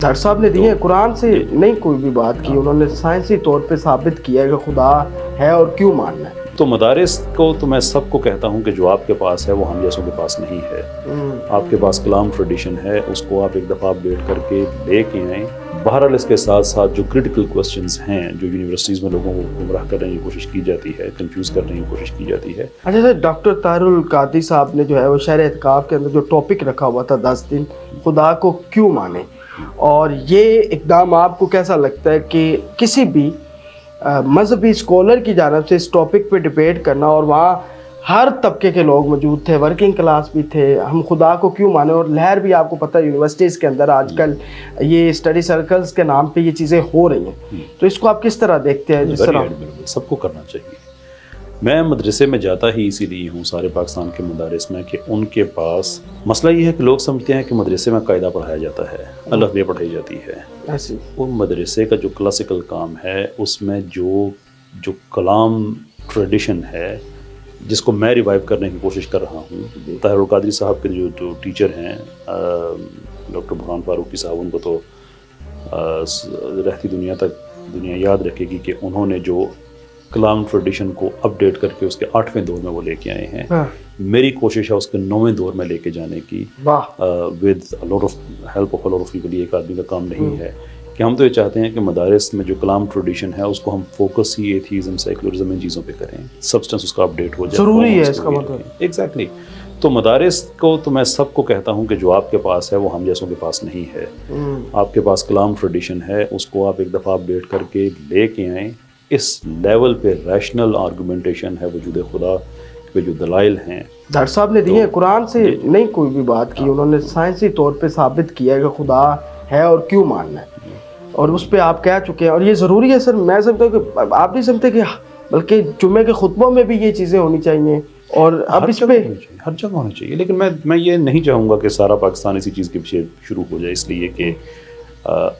Doctor صاحب نے دیے قرآن سے نہیں کوئی بھی بات کی، انہوں نے سائنسی طور پہ ثابت کیا ہے کہ خدا ہے اور کیوں ماننا ہے۔ تو مدارس کو تو میں سب کو کہتا ہوں کہ جو آپ کے پاس ہے وہ ہم جیسوں کے پاس نہیں ہے۔ آپ کے پاس کلام ٹریڈیشن ہے، اس کو آپ ایک دفعہ اپڈیٹ کر کے لے کے آئیں۔ بہرحال اس کے ساتھ ساتھ جو کرٹیکل کوسچنز ہیں جو یونیورسٹیز میں لوگوں کو گمراہ کرنے کی کوشش کی جاتی ہے، کنفیوز کرنے کی کوشش کی جاتی ہے۔ اچھا سر، ڈاکٹر طاہر القادری صاحب نے جو ہے وہ شہر اعتکاف کے اندر جو ٹاپک رکھا ہوا تھا 10 دن خدا کو کیوں مانے، اور یہ اقدام آپ کو کیسا لگتا ہے کہ کسی بھی مذہبی اسکالر کی جانب سے اس ٹاپک پہ ڈبیٹ کرنا، اور وہاں ہر طبقے کے لوگ موجود تھے، ورکنگ کلاس بھی تھے، ہم خدا کو کیوں مانیں، اور لہر بھی آپ کو پتہ ہے یونیورسٹیز کے اندر آج کل یہ اسٹڈی سرکلز کے نام پہ یہ چیزیں ہو رہی ہیں، تو اس کو آپ کس طرح دیکھتے ہیں؟ جس طرح سب کو کرنا چاہیے۔ میں مدرسے میں جاتا ہی اسی لیے ہوں سارے پاکستان کے مدارس میں کہ ان کے پاس مسئلہ یہ ہے کہ لوگ سمجھتے ہیں کہ مدرسے میں قاعدہ پڑھایا جاتا ہے، الف بے پڑھائی جاتی ہے۔ ایسی وہ مدرسے کا جو کلاسیکل کام ہے اس میں جو کلام ٹریڈیشن ہے جس کو میں ریوائیو کرنے کی کوشش کر رہا ہوں۔ طاہر القادری صاحب کے جو ٹیچر ہیں ڈاکٹر برہان فاروقی صاحب، ان کو تو رہتی دنیا یاد رکھے گی کہ انہوں نے جو کلام ٹریڈیشن کو اپڈیٹ کر کے اس کے 8ویں دور میں وہ لے کے آئے ہیں۔ میری کوشش ہے اس کے 9ویں دور میں لے کے جانے کی، with lot of help of lot of people. یہ ایک آدمی کا کام نہیں ہے کہ ہم تو یہ چاہتے ہیں کہ مدارس میں جو کلام ٹریڈیشن ہے اس کو ہم فوکس ہی ایتھیزم، سیکولرزم، ان چیزوں پہ کریں، سبسٹنس اس کا اپڈیٹ ہو جائے، ضروری ہے اس کا مطلب۔ ایگزیکٹلی۔ تو مدارس کو تو میں سب کو کہتا ہوں کہ جو آپ کے پاس ہے وہ ہم جیسوں کے پاس نہیں ہے۔ آپ کے پاس کلام ٹریڈیشن ہے، اس کو آپ ایک دفعہ اپڈیٹ کر کے لے کے آئیں۔ اس لیول پہ ریشنل آرگومنٹیشن ہے، وجود خدا پہ جو دلائل ہیں ڈاکٹر صاحب نے دیے قرآن سے نہیں کوئی بھی بات کی، انہوں نے سائنسی طور پہ ثابت کیا ہے کہ خدا ہے اور کیوں ماننا ہے، اور اس پہ آپ کہہ چکے ہیں، اور یہ ضروری ہے سر۔ میں سمجھتا ہوں کہ آپ نہیں سمجھتے کہ بلکہ جمعے کے خطبوں میں بھی یہ چیزیں ہونی چاہیے، اور اب اس پہ ہر جگہ ہونا چاہیے۔ لیکن میں یہ نہیں چاہوں گا کہ سارا پاکستان اسی چیز کے پیچھے شروع ہو جائے، اس لیے کہ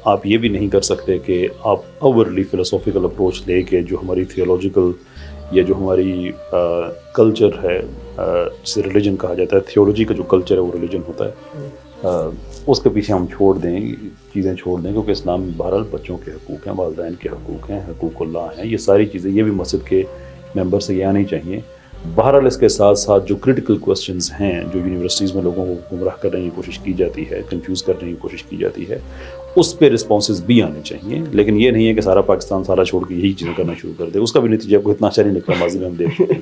آپ یہ بھی نہیں کر سکتے کہ آپ اوورلی فلسافیکل اپروچ لے کے جو ہماری تھیولوجیکل یا جو ہماری کلچر ہے، جسے ریلیجن کہا جاتا ہے، تھیولوجی کا جو کلچر ہے وہ ریلیجن ہوتا ہے، اس کے پیچھے ہم چھوڑ دیں، چیزیں چھوڑ دیں، کیونکہ اسلام میں بہرحال بچوں کے حقوق ہیں، والدین کے حقوق ہیں، حقوق اللہ ہیں، یہ ساری چیزیں یہ بھی مسجد کے ممبر سے یہ آنی چاہیے۔ بہرحال اس کے ساتھ ساتھ جو کرٹیکل کوسچنز ہیں جو یونیورسٹیز میں لوگوں کو گمراہ کرنے کی کوشش کی جاتی ہے، کنفیوز کرنے کی کوشش کی جاتی ہے، اس پہ رسپانسز بھی آنے چاہیے۔ لیکن یہ نہیں ہے کہ سارا پاکستان سارا چھوڑ کے یہی چیزیں کرنا شروع کر دے، اس کا بھی نتیجہ کو اتنا اچھا نہیں نکلا، ماضی میں ہم دیکھ چکے ہیں۔